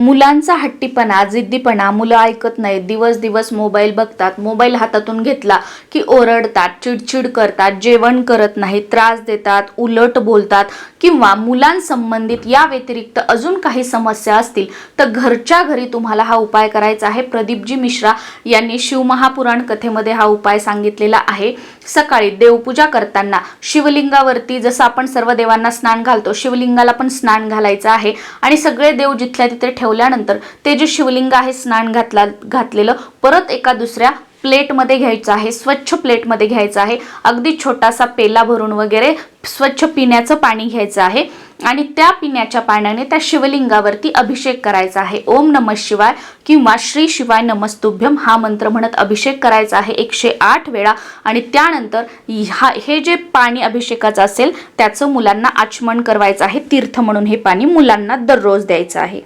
मुलांचा हट्टीपणा, जिद्दीपणा, मुलं ऐकत नाहीत, दिवस दिवस मोबाईल बघतात, मोबाईल हातातून घेतला की ओरडतात, चिडचिड करतात, जेवण करत नाहीत, त्रास देतात, उलट बोलतात किंवा मुलांसंबंधित या व्यतिरिक्त अजून काही समस्या असतील तर घरच्या घरी तुम्हाला हा उपाय करायचा आहे। प्रदीपजी मिश्रा यांनी शिवमहापुराण कथेमध्ये हा उपाय सांगितलेला आहे। सकाळी देवपूजा करताना शिवलिंगावरती जसं आपण सर्व देवांना स्नान घालतो, शिवलिंगाला पण स्नान घालायचं आहे आणि सगळे देव जिथल्या तिथे ठेवल्यानंतर ते जे शिवलिंग आहे स्नान घातलेलं परत एका दुसऱ्या प्लेटमध्ये घ्यायचं आहे, स्वच्छ प्लेटमध्ये घ्यायचं आहे। अगदी छोटासा पेला भरून वगैरे स्वच्छ पिण्याचं पाणी घ्यायचं आहे आणि त्या पिण्याच्या पाण्याने त्या शिवलिंगावरती अभिषेक करायचा आहे। ओम नमः शिवाय किंवा श्री शिवाय नमस्तुभ्यम हा मंत्र म्हणत अभिषेक करायचा आहे 108 वेळा आणि त्यानंतर हे जे पाणी अभिषेकाचं असेल त्याचं मुलांना आचमन करवायचं आहे। तीर्थ म्हणून हे पाणी मुलांना दररोज द्यायचं आहे।